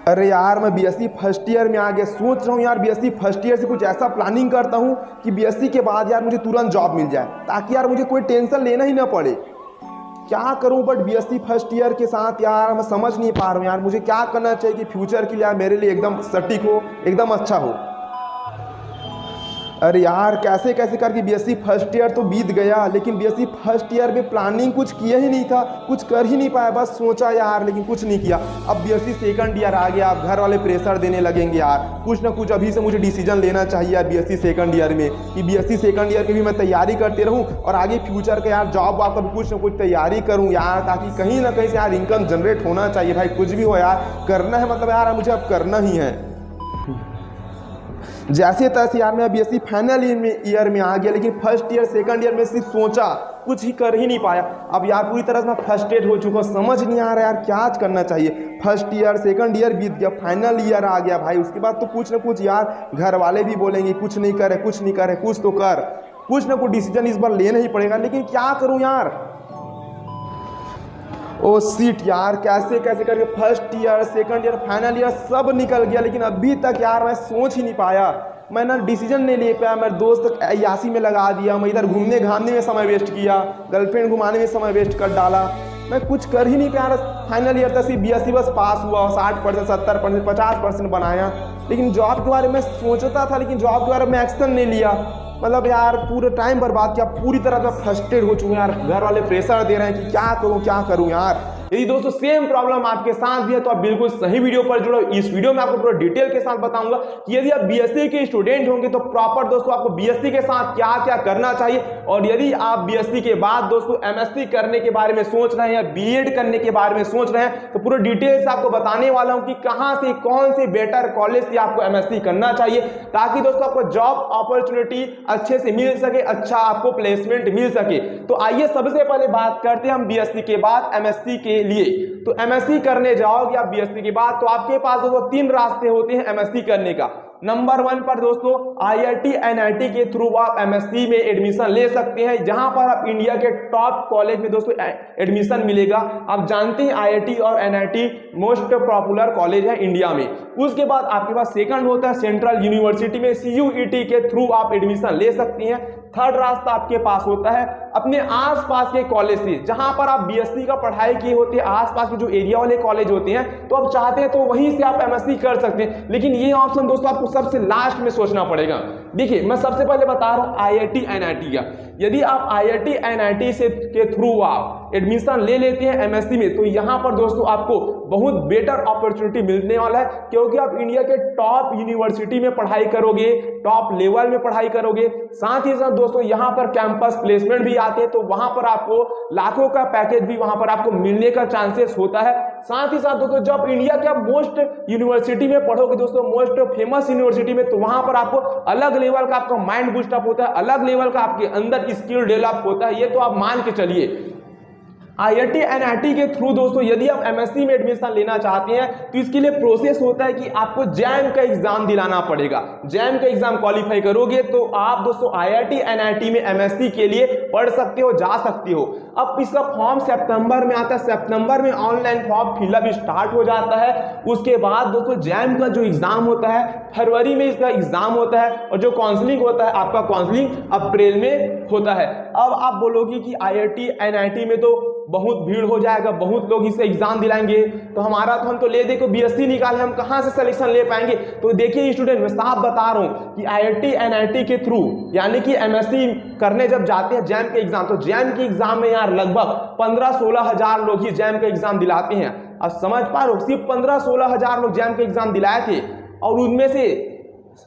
अरे यार मैं बीएससी फर्स्ट ईयर में आ गया, सोच रहा हूँ यार बीएससी फर्स्ट ईयर से कुछ ऐसा प्लानिंग करता हूँ कि बीएससी के बाद यार मुझे तुरंत जॉब मिल जाए, ताकि यार मुझे कोई टेंशन लेना ही ना पड़े। क्या करूँ बट बीएससी फर्स्ट ईयर के साथ यार मैं समझ नहीं पा रहा हूँ यार मुझे क्या करना चाहिए कि फ्यूचर के लिए यार मेरे लिए एकदम सटीक हो, एकदम अच्छा हो। अरे यार कैसे कैसे करके बीएससी फर्स्ट ईयर तो बीत गया, लेकिन बीएससी फर्स्ट ईयर में प्लानिंग कुछ किया ही नहीं था, कुछ कर ही नहीं पाया, बस सोचा यार लेकिन कुछ नहीं किया। अब बीएससी सेकंड ईयर आ गया, अब घर वाले प्रेशर देने लगेंगे यार, कुछ ना कुछ अभी से मुझे डिसीजन लेना चाहिए यार बीएससी सेकंड ईयर में, कि बीएससी सेकंड ईयर की भी मैं तैयारी करते रहूँ और आगे फ्यूचर का यार जॉब वाब का भी कुछ ना कुछ तैयारी करूँ यार, ताकि कहीं ना कहीं से यार इनकम जनरेट होना चाहिए। भाई कुछ भी हो यार करना है, मतलब यार मुझे अब करना ही है। जैसे तैसे यार मैं बीएससी फाइनल ईयर में आ गया, लेकिन फर्स्ट ईयर सेकंड ईयर में सिर्फ सोचा, कुछ ही कर ही नहीं पाया। अब यार पूरी तरह से मैं फ्रस्ट्रेट हो चुका हूँ, समझ नहीं आ रहा यार क्या करना चाहिए। फर्स्ट ईयर सेकंड ईयर बीत गया, फाइनल ईयर आ गया भाई, उसके बाद तो कुछ ना कुछ यार घर वाले भी बोलेंगे कुछ नहीं करे कुछ नहीं करे, कुछ तो कर, कुछ ना कुछ डिसीजन इस बार लेना ही पड़ेगा। लेकिन क्या करूँ यार, ओ सीट यार कैसे कैसे करके first year second year final year सब निकल गया, लेकिन अभी तक यार मैं सोच ही नहीं पाया, मैं ना डिसीजन नहीं ले पाया। मेरे दोस्त अयासी में लगा दिया, मैं इधर घूमने घामने में समय वेस्ट किया, गर्लफ्रेंड घुमाने में समय वेस्ट कर डाला, मैं कुछ कर ही नहीं पाया। फाइनल ईयर तक सिर्फ बीएससी बस पास हुआ, 60% 70% 50% बनाया, लेकिन जॉब के बारे में सोचता था, लेकिन जॉब के बारे में एक्शन नहीं लिया। मतलब यार पूरे टाइम बर्बाद किया, पूरी तरह से फ्रस्ट्रेट हो चुके हैं यार, घर वाले प्रेशर दे रहे हैं कि क्या करूं यार। यदि दोस्तों सेम प्रॉब्लम आपके साथ भी है तो आप बिल्कुल सही वीडियो पर जुड़ो। इस वीडियो में आपको पूरा डिटेल के साथ बताऊंगा कि यदि आप बीएससी के स्टूडेंट होंगे तो प्रॉपर दोस्तों आपको बीएससी के साथ क्या क्या करना चाहिए, और यदि आप बीएससी के बाद दोस्तों एमएससी करने के बारे में सोच रहे हैं या बीएड करने के बारे में सोच रहे हैं तो पूरे डिटेल से आपको बताने वाला हूं कि कहां से कौन से बेटर कॉलेज से आपको एमएससी करना चाहिए, ताकि दोस्तों आपको जॉब अपॉर्चुनिटी अच्छे से मिल सके, अच्छा आपको प्लेसमेंट मिल सके। तो आइए सबसे पहले बात करते हैं हम बीएससी के बाद एमएससी के लिए। तो एमएससी करने जाओगे आप बीएससी के बाद तो आपके पास वो 3 रास्ते होते हैं एमएससी करने का। नंबर 1 पर दोस्तों आईआईटी एनआईटी के थ्रू आप एमएससी में एडमिशन ले सकते हैं, जहां पर आप इंडिया के टॉप कॉलेज में दोस्तों एडमिशन मिलेगा। आप जानते हैं आईआईटी और एनआईटी मोस्ट पॉपुलर कॉलेज है इंडिया में। उसके बाद आपके पास सेकंड होता है सेंट्रल यूनिवर्सिटी में सीयूईटी के थ्रू आप एडमिशन ले सकते हैं। थर्ड रास्ता आपके पास होता है अपने आसपास के कॉलेज से, जहां पर आप बीएससी का पढ़ाई किए होते हैं, आसपास के जो एरिया वाले कॉलेज होते हैं, तो आप चाहते हैं तो वहीं से आप एमएससी कर सकते हैं। लेकिन ये ऑप्शन दोस्तों आपको सबसे लास्ट में सोचना पड़ेगा। देखिए मैं सबसे पहले बता रहा हूं आईआईटी एनआईटी का। यदि आप आईआईटी एनआईटी से के थ्रू आप एडमिशन ले लेते हैं एमएससी में, तो यहां पर दोस्तों आपको बहुत बेटर अपॉर्चुनिटी मिलने वाला है, क्योंकि आप इंडिया के टॉप यूनिवर्सिटी में पढ़ाई करोगे, टॉप लेवल में पढ़ाई करोगे। साथ ही साथ दोस्तों यहां पर कैंपस प्लेसमेंट भी आते हैं, तो वहां पर आपको लाखों का पैकेज भी वहां पर आपको मिलने का चांसेस होता है। साथ ही साथ दोस्तों जब इंडिया के आप मोस्ट यूनिवर्सिटी में पढ़ोगे दोस्तों, मोस्ट फेमस यूनिवर्सिटी में, तो वहां पर आपको अलग लेवल का आपका माइंड बूस्ट अप होता है, अलग लेवल का आपके अंदर स्किल डेवलप होता है। ये तो आप मान के चलिए। आईआईटी एनआईटी के थ्रू दोस्तों यदि आप एमएससी में एडमिशन लेना चाहते हैं तो इसके लिए प्रोसेस होता है कि आपको जैम का एग्जाम दिलाना पड़ेगा। जैम का एग्जाम क्वालिफाई करोगे तो आप दोस्तों आईआईटी एनआईटी में एमएससी के लिए पढ़ सकते हो, जा सकते हो। अब इसका फॉर्म सितंबर में आता है, सितंबर में ऑनलाइन फॉर्म फिलअप स्टार्ट हो जाता है। उसके बाद दोस्तों जैम का जो एग्जाम होता है फरवरी में इसका एग्जाम होता है, और जो काउंसलिंग होता है आपका काउंसलिंग अप्रैल में होता है। अब आप बोलोगे कि आईआईटी एनआईटी में तो बहुत भीड़ हो जाएगा, बहुत लोग इसे एग्जाम दिलाएंगे, तो हमारा तो हम तो ले दे को बीएससी निकाले, हम कहां से सिलेक्शन ले पाएंगे। तो देखिए स्टूडेंट मैं साफ बता रहा हूं कि आईआईटी एनआईटी के थ्रू यानी कि एमएससी करने जब जाते हैं जैम के एग्जाम, तो जैम के एग्जाम में यार लगभग 15-16 हजार लोग ही जैम का एग्जाम दिलाते हैं। अब समझ पा रहे हो, सिर्फ 15-16 हजार लोग जैम के एग्जाम दिलाए थे, और उनमें से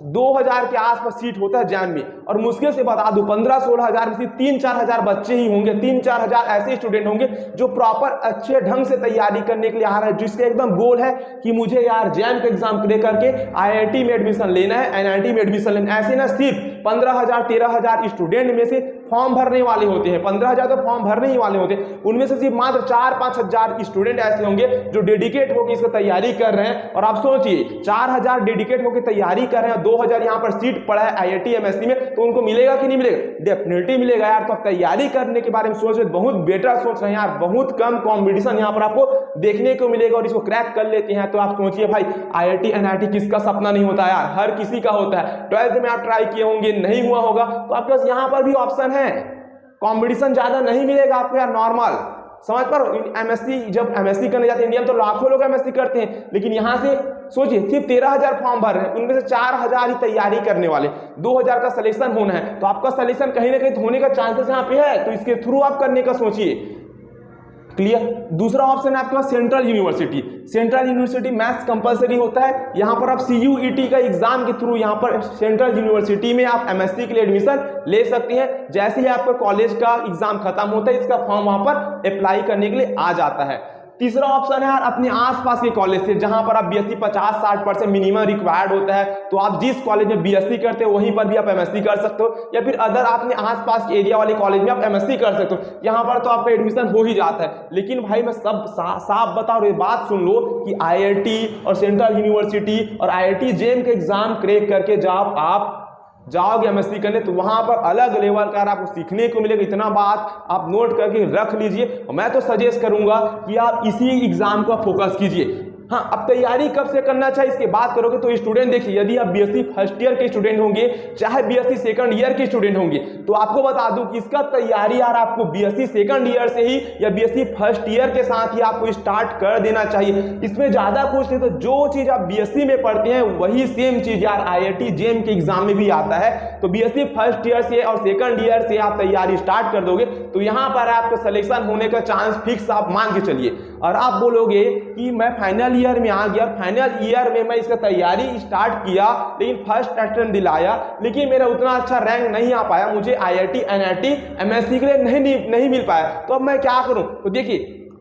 2000 के आसपास सीट होता है जैम में। और मुश्किल से बता दूं 15-16 हजार में से 3-4 हजार बच्चे ही होंगे, 3-4 हजार ऐसे स्टूडेंट होंगे जो प्रॉपर अच्छे ढंग से तैयारी करने के लिए आ रहे हैं, जिसका एकदम गोल है कि मुझे यार जैम का एग्जाम क्लियर करके आईआईटी में एडमिशन लेना है, एनआईटी में एडमिशन लेना है। ऐसे ना सिर्फ 15,000 13,000 स्टूडेंट में से फॉर्म भरने वाले होते हैं, 15,000 तो फॉर्म भरने ही वाले होते हैं, उनमें से सिर्फ मात्र 4-5 हजार स्टूडेंट ऐसे होंगे जो डेडिकेट होकर इसकी तैयारी कर रहे हैं। और आप सोचिए 4,000 डेडिकेट होकर तैयारी कर रहे हैं, 2,000 यहाँ पर सीट पड़ा है IIT MSc में, तो उनको मिलेगा कि नहीं मिलेगा? डेफिनेटली मिलेगा यार। तो आप तैयारी करने के बारे में सोच रहे, बहुत बेटर सोच रहे हैं यार, बहुत कम कॉम्पिटिशन यहाँ पर आपको देखने को मिलेगा और इसको क्रैक कर लेते हैं। तो आप सोचिए भाई IIT NIT किसका सपना नहीं होता यार, हर किसी का होता है। 12th में आप ट्राई किए होंगे, नहीं हुआ होगा, तो आपके पास यहाँ पर भी ऑप्शन है, कंपटीशन ज्यादा नहीं मिलेगा आपको यार, नॉर्मल समझ पर। MSc जब MSc करने जाते हैं इंडिया में तो लाखों लोग MSc करते हैं, लेकिन यहाँ से सोचिए सिर्फ 13,000 फॉर्म भर रहे हैं, उनमें से 4,000 ही तैयारी करने वाले, 2,000 का सिलेक्शन होना है। तो आपका सिलेक्शन कहीं ना कहीं होने का चांसेस यहाँ पे है, तो इसके थ्रू आप करने का सोचिए। क्लियर। दूसरा ऑप्शन है आपके पास central university. Central university maths compulsory होता है, यहाँ पर आप CUET का एग्जाम के थ्रू यहाँ पर सेंट्रल यूनिवर्सिटी में आप MSc के लिए एडमिशन ले सकते हैं। जैसे ही आपका कॉलेज का एग्जाम खत्म होता है, इसका फॉर्म वहां पर अप्लाई करने के लिए आ जाता है। तीसरा ऑप्शन है यार अपने आसपास के कॉलेज से, जहां पर आप BSc 50-60% मिनिमम रिक्वायर्ड होता है, तो आप जिस कॉलेज में BSc करते हो वहीं पर भी आप MSc कर सकते हो, या फिर अदर अपने आसपास के एरिया वाले कॉलेज में आप MSc कर सकते हो, यहाँ पर तो आपका एडमिशन हो ही जाता है। लेकिन भाई मैं सब साफ बता रहा हूँ, बात सुन लो कि IIT और सेंट्रल यूनिवर्सिटी और IIT JEM के एग्जाम क्रैक करके जब आप जाओगे MSc करने, तो वहां पर अलग लेवल का आपको सीखने को मिलेगा। इतना बात आप नोट करके रख लीजिए। मैं तो सजेस्ट करूंगा कि आप इसी एग्जाम को फोकस कीजिए। हाँ, अब तैयारी कब से करना चाहिए इसके बात करोगे तो स्टूडेंट देखिए, यदि आप BSc फर्स्ट ईयर के स्टूडेंट होंगे, चाहे BSc सेकंड ईयर के स्टूडेंट होंगे, तो आपको बता दूं कि इसका तैयारी यार आपको BSc सेकंड ईयर से ही या BSc फर्स्ट ईयर के साथ ही आपको स्टार्ट कर देना चाहिए। इसमें ज्यादा कुछ नहीं, तो जो चीज आप BSc में पढ़ते हैं वही सेम चीज यार IIT JEM के एग्जाम में भी आता है। तो BSc फर्स्ट ईयर से और सेकंड ईयर से आप तैयारी स्टार्ट कर दोगे तो यहाँ पर आपका सिलेक्शन होने का चांस फिक्स आप मान के चलिए। और आप बोलोगे कि मैं फाइनल ईयर में आ गया, फाइनल ईयर में मैं इसका तैयारी स्टार्ट किया, लेकिन फर्स्ट अटेम्प्ट दिलाया, लेकिन मेरा उतना अच्छा रैंक नहीं आ पाया, मुझे IIT NIT MSc के लिए नहीं मिल पाया, तो अब मैं क्या करूं? तो देखिए,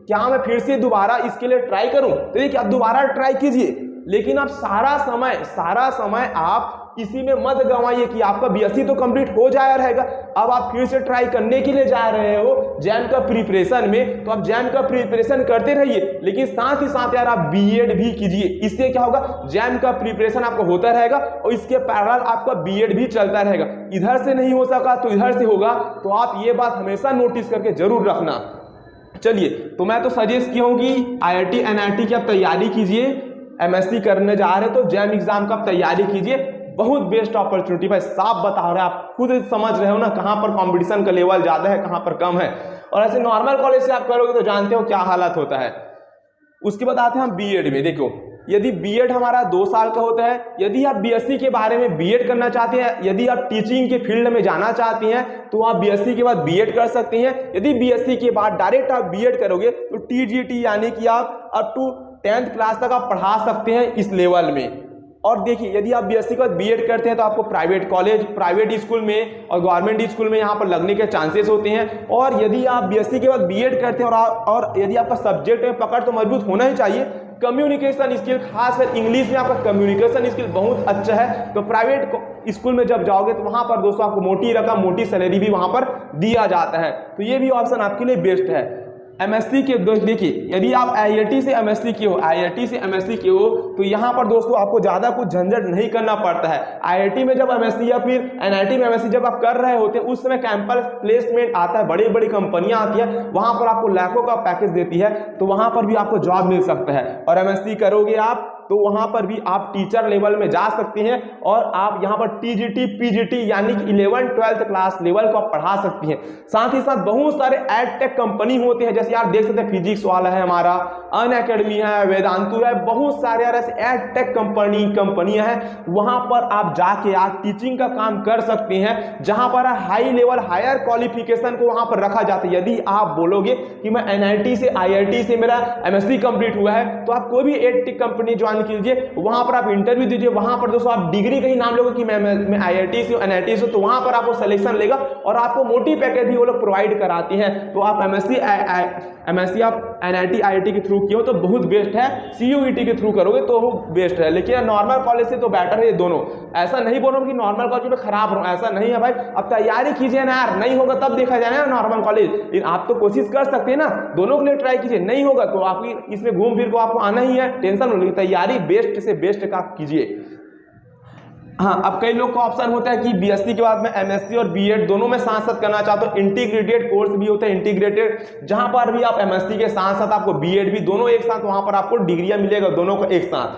क्या मैं फिर से दोबारा इसके लिए ट्राई करूं? तो देखिए, आप दोबारा ट्राई कीजिए, लेकिन आप सारा समय आप इसी में मत गंवाइए कि आपका BSc तो कंप्लीट हो जाया रहेगा। अब आप फिर से ट्राई करने के लिए जा रहे हो जैम का प्रिपरेशन में, तो आप जैम का प्रिपरेशन करते रहिए, लेकिन साथ ही साथ यार आप B.Ed भी कीजिए। इससे क्या होगा, जैम का प्रिपरेशन आपको होता रहेगा और इसके पैरेलल आपका B.Ed भी चलता रहेगा। इधर से नहीं हो सका तो इधर से होगा, तो आप ये बात हमेशा नोटिस करके जरूर रखना। चलिए, तो मैं तो सजेस्ट किया हूँ कि IIT NIT की आप तैयारी कीजिए, MSc करने जा रहे तो जैम एग्जाम का तैयारी कीजिए, बहुत बेस्ट अपॉर्चुनिटी। भाई साफ बता रहे हैं, आप खुद समझ रहे हो ना कहां पर कंपटीशन का लेवल ज्यादा है कहां पर कम है। और ऐसे नॉर्मल कॉलेज से आप करोगे तो जानते हो क्या हालत होता है। उसके बाद आते हैं हम B.Ed में। देखो, यदि B.Ed हमारा 2 साल का होता है, यदि आप BSc के बारे में B.Ed करना चाहते हैं, यदि आप टीचिंग के फील्ड में जाना चाहते हैं तो आप BSc के बाद B.Ed कर सकते हैं। यदि BSc के बाद डायरेक्ट आप B.Ed करोगे तो TGT यानी कि आप अप टू 10th क्लास तक आप पढ़ा सकते हैं इस लेवल में। और देखिए, यदि आप BSc के बाद B.Ed करते हैं तो आपको प्राइवेट कॉलेज, प्राइवेट स्कूल में और गवर्नमेंट स्कूल में यहाँ पर लगने के चांसेस होते हैं। और यदि आप BSc के बाद B.Ed करते हैं और यदि आपका सब्जेक्ट में पकड़ तो मजबूत होना ही चाहिए, कम्युनिकेशन स्किल, खासकर इंग्लिश में आपका कम्युनिकेशन स्किल बहुत अच्छा है, तो प्राइवेट स्कूल में जब जाओगे तो वहाँ पर दोस्तों आपको मोटी रकम, मोटी सैलरी भी वहाँ पर दिया जाता है। तो ये भी ऑप्शन आपके लिए बेस्ट है। MSc के देखिए, यदि आप IIT से MSc किए हो, IIT से MSc किए हो, तो यहाँ पर दोस्तों आपको ज़्यादा कुछ झंझट नहीं करना पड़ता है। IIT में जब MSc या फिर NIT में MSc जब आप कर रहे होते हैं, उस समय कैंपस प्लेसमेंट आता है, बड़ी बड़ी कंपनियां आती है, वहाँ पर आपको लाखों का पैकेज देती है, तो वहाँ पर भी आपको जॉब मिल सकता है। और MSc करोगे आप तो वहां पर भी आप टीचर लेवल में जा सकते हैं और आप यहां पर TGT PGT यानी कि 11th-12th क्लास लेवल को आप पढ़ा सकते हैं। साथ ही साथ बहुत सारे एडटेक कंपनी होते हैं, जैसे आप देख सकते हैं फिजिक्स वाला है हमारा, अनअकैडमी है, वेदांतु है, बहुत सारे ऐसे एडटेक कंपनियां हैं, वहां पर आप जाके आप टीचिंग का काम कर सकते हैं, जहां पर हाई लेवल हायर क्वालिफिकेशन को वहां पर रखा जाता है। यदि आप बोलोगे कि मैं NIT से IIT से मेरा MSc कंप्लीट हुआ है, तो आप कोई भी एडटेक कंपनी ज्वाइन मान कीजिए वहां पर आप इंटरव्यू दीजिए, वहां पर दोस्तों आप डिग्री कहीं नाम लोगे कि मैं IIT से हूं, NIT से हूं, तो वहां पर आपको सिलेक्शन लेगा और आपको मोटी पैकेज भी वो लोग प्रोवाइड कराती हैं। तो आप MSc आप NIT IIT के थ्रू किए हो तो बहुत बेस्ट है, CUET के थ्रू करोगे तो वो बेस्ट है, लेकिन नॉर्मल कॉलेज से तो बेटर है ये दोनों। ऐसा नहीं बोलो कि नॉर्मल कॉलेज में खराब हो, ऐसा नहीं है भाई। अब तैयारी कीजिए ना यार, नहीं होगा तब देखा जाए ना नॉर्मल कॉलेज, लेकिन आप तो कोशिश कर सकते हैं ना, दोनों के लिए ट्राई कीजिए। नहीं होगा तो आपकी इसमें घूम फिर को आपको आना ही है, टेंशन लो, तैयारी बेस्ट से बेस्ट का कीजिए। हाँ, अब कई लोग का ऑप्शन होता है कि BSc के बाद में MSc और B.Ed दोनों में साथ साथ करना चाहते हो। इंटीग्रेटेड कोर्स भी होता है, इंटीग्रेटेड, जहां पर भी आप MSc के साथ साथ आपको B.Ed भी दोनों एक साथ, वहां पर आपको डिग्रियां मिलेगा दोनों को एक साथ।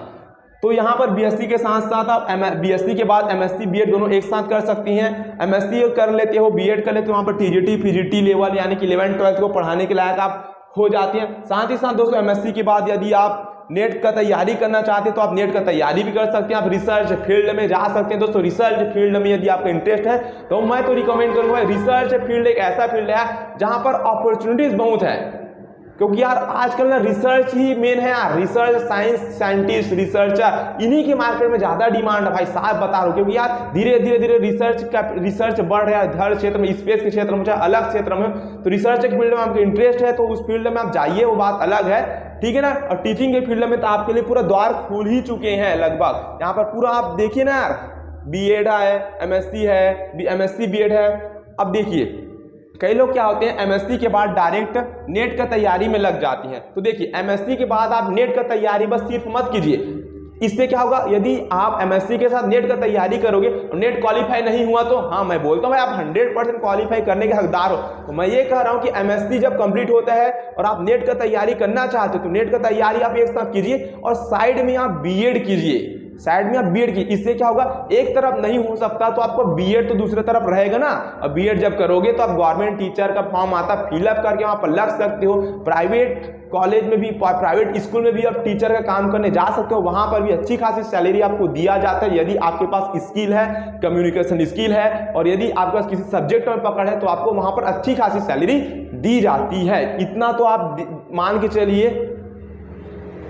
तो यहाँ पर BSc के साथ साथ आप BSc के बाद MSc B.Ed दोनों एक साथ कर सकती हैं। MSc कर लेते हो, B.Ed कर लेते हो, वहाँ पर TGT PGT लेवल यानी कि 11th-12th को पढ़ाने के लायक आप हो जाती हैं। साथ ही साथ दोस्तों MSc के बाद यदि आप नेट का तैयारी करना चाहते हैं तो आप नेट का तैयारी भी कर सकते हैं, आप रिसर्च फील्ड में जा सकते हैं। दोस्तों रिसर्च फील्ड में यदि आपका इंटरेस्ट है तो मैं तो रिकमेंड करूंगा, रिसर्च फील्ड एक ऐसा फील्ड है जहां पर अपॉर्चुनिटीज बहुत है, क्योंकि यार आजकल ना रिसर्च ही मेन है यार, रिसर्च साइंटिस्ट रिसर्चर इन्हीं के मार्केट में ज्यादा डिमांड है भाई, साफ बता रहा हूँ। क्योंकि यार धीरे धीरे रिसर्च बढ़ रहा है हर क्षेत्र में, स्पेस के क्षेत्र में चाहे अलग क्षेत्र में, तो रिसर्च के फील्ड में आपको इंटरेस्ट है तो उस फील्ड में आप जाइए, वो बात अलग है, ठीक है ना। और टीचिंग के फील्ड में तो आपके लिए पूरा द्वार खुल ही चुके हैं लगभग, यहाँ पर पूरा आप देखिए ना यार, B.Ed है, MSc है, MSc B.Ed है। अब देखिए कई लोग क्या होते हैं MSc के बाद डायरेक्ट नेट का तैयारी में लग जाती हैं। तो देखिए MSc के बाद आप नेट का तैयारी बस सिर्फ मत कीजिए, इससे क्या होगा, यदि आप MSc के साथ नेट का तैयारी करोगे और नेट क्वालिफाई नहीं हुआ तो हाँ मैं बोलता हूँ भाई आप 100% क्वालिफाई करने के हकदार हो। तो मैं ये कह रहा हूँ कि MSc जब कंप्लीट होता है और आप नेट का तैयारी करना चाहते हो तो नेट का तैयारी आप एक साथ कीजिए और साइड में आप B.Ed कीजिए, साइड में आप B.Ed की, इससे क्या होगा, एक तरफ नहीं हो सकता तो आपको B.Ed तो दूसरी तरफ रहेगा ना। और B.Ed जब करोगे तो आप गवर्नमेंट टीचर का फॉर्म आता है, फिलअप करके वहां पर लग सकते हो। प्राइवेट कॉलेज में भी, प्राइवेट स्कूल में भी आप टीचर का काम करने जा सकते हो, वहां पर भी अच्छी खासी सैलरी आपको दिया जाता है यदि आपके पास स्किल है, कम्युनिकेशन स्किल है, और यदि आपके पास किसी सब्जेक्ट में पकड़ है तो आपको वहां पर अच्छी खासी सैलरी दी जाती है। इतना तो आप मान के चलिए,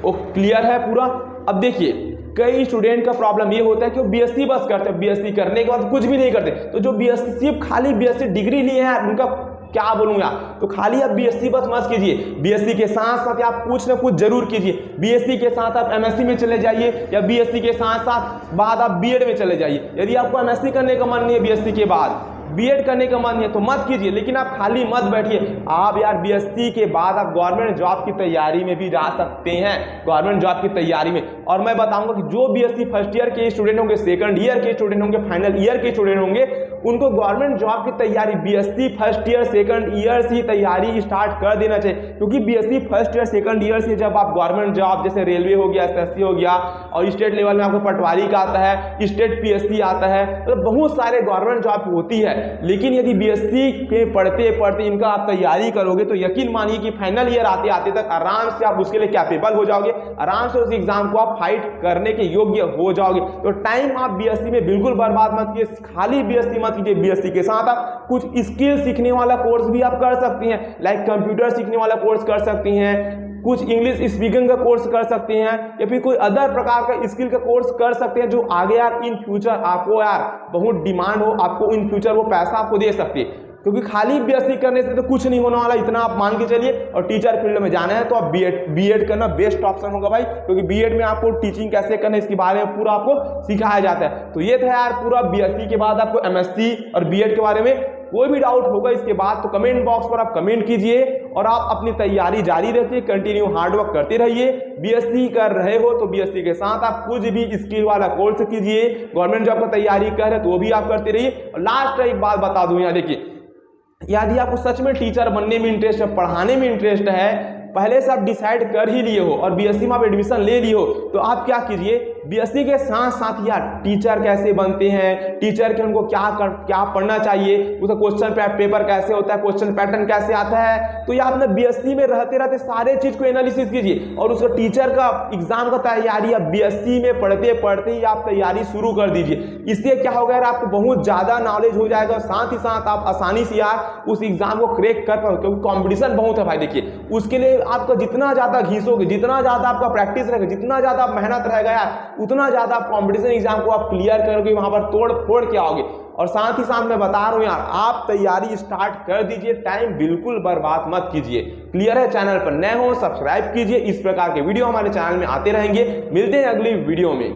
वो क्लियर है पूरा। अब देखिए कई स्टूडेंट का प्रॉब्लम ये होता है कि वो BSc बस करते हैं, BSc करने के बाद कुछ भी नहीं करते, तो जो BSc सिर्फ खाली BSc डिग्री लिए हैं उनका क्या बोलूंगा, तो खाली आप BSc बस मत कीजिए, BSc के साथ साथ आप कुछ ना कुछ जरूर कीजिए। BSc के साथ आप MSc में चले जाइए या BSc के साथ साथ बाद आप B.Ed में चले जाइए। यदि आपको MSc करने का मन नहीं है, BSc के बाद B.Ed करने का मन नहीं है तो मत कीजिए, लेकिन आप खाली मत बैठिए। आप यार BSc के बाद आप गवर्नमेंट जॉब की तैयारी में भी जा सकते हैं, गवर्नमेंट जॉब की तैयारी में। और मैं बताऊंगा कि जो BSc फर्स्ट ईयर के स्टूडेंट होंगे, सेकंड ईयर के स्टूडेंट होंगे, फाइनल ईयर के स्टूडेंट होंगे, उनको गवर्नमेंट जॉब की तैयारी BSc first year second year से ही तैयारी स्टार्ट कर देना चाहिए। क्योंकि BSc first year second year से जब आप गवर्नमेंट जॉब जैसे रेलवे हो गया, SSC हो गया, और स्टेट लेवल में आपको पटवारी का आता है, स्टेट PSC आता है, मतलब बहुत सारे गवर्नमेंट जॉब होती है। लेकिन यदि BSc के पढ़ते पढ़ते इनका आप तैयारी करोगे तो यकीन मानिए कि फाइनल ईयर आते आते तक आराम से आप उसके लिए कैपेबल हो जाओगे, आराम से उस एग्जाम को आप फाइट करने के योग्य हो जाओगे। तो टाइम आप BSc में बिल्कुल बर्बाद मत कीजिए, खाली BSc मत कीजिए, BSc के साथ आप कुछ स्किल सीखने वाला कोर्स भी आप कर सकती हैं, लाइक कंप्यूटर सीखने वाला कोर्स कर सकती हैं, कुछ इंग्लिश स्पीकिंग का कोर्स कर सकते हैं, या फिर कोई अदर प्रकार का स्किल का कोर्स कर सकते हैं जो आगे यार इन फ्यूचर आपको यार बहुत डिमांड हो, आपको इन फ्यूचर वो पैसा आपको दे सकती है। क्योंकि खाली BSc करने से तो कुछ नहीं होने वाला, इतना आप मान के चलिए। और टीचर फील्ड में जाना है तो आप B.Ed करना बेस्ट ऑप्शन होगा भाई, क्योंकि B.Ed में आपको टीचिंग कैसे करना है इसके बारे में पूरा आपको सिखाया जाता है। तो ये था यार पूरा BSc के बाद आपको MSc और B.Ed के बारे में। कोई भी डाउट होगा इसके बाद तो कमेंट बॉक्स पर आप कमेंट कीजिए और आप अपनी तैयारी जारी रखिए, कंटिन्यू हार्डवर्क करते रहिए। BSc कर रहे हो तो BSc के साथ आप कुछ भी स्किल वाला कोर्स कीजिए, गवर्नमेंट जॉब का तैयारी कर रहे तो वो भी आप करते रहिए। और लास्ट एक बात बता दूं, यहाँ देखिए, यदि आपको सच में टीचर बनने में इंटरेस्ट है, पढ़ाने में इंटरेस्ट है, पहले से आप डिसाइड कर ही लिए हो और BSc में आप एडमिशन ले लिए हो, तो आप क्या कीजिए, बीएससी के साथ साथ यार टीचर कैसे बनते हैं, टीचर के उनको क्या पढ़ना चाहिए, उसका क्वेश्चन पेपर कैसे होता है, क्वेश्चन पैटर्न कैसे आता है। तो ये आपने बीएससी में रहते रहते सारे चीज को एनालिसिस कीजिए और उसका टीचर का एग्जाम का तैयारी आप बीएससी में पढ़ते पढ़ते ही आप तैयारी शुरू कर दीजिए। इससे क्या होगा यार, आपको बहुत ज्यादा नॉलेज हो जाएगा और साथ ही साथ आप आसानी से यार उस एग्जाम को क्रैक कर पाओगे, क्योंकि कंपटीशन बहुत है भाई। देखिए उसके लिए आपका जितना ज्यादा घिसोगे, जितना ज्यादा आपका प्रैक्टिस रहेगा, जितना ज्यादा मेहनत रहेगा यार, उतना ज्यादा आप कंपटीशन एग्जाम को आप क्लियर करोगे, वहां पर तोड़ फोड़ के आओगे। और साथ ही साथ मैं बता रहा हूं यार, आप तैयारी स्टार्ट कर दीजिए, टाइम बिल्कुल बर्बाद मत कीजिए। क्लियर है? चैनल पर नए हो सब्सक्राइब कीजिए, इस प्रकार के वीडियो हमारे चैनल में आते रहेंगे। मिलते हैं अगली वीडियो में।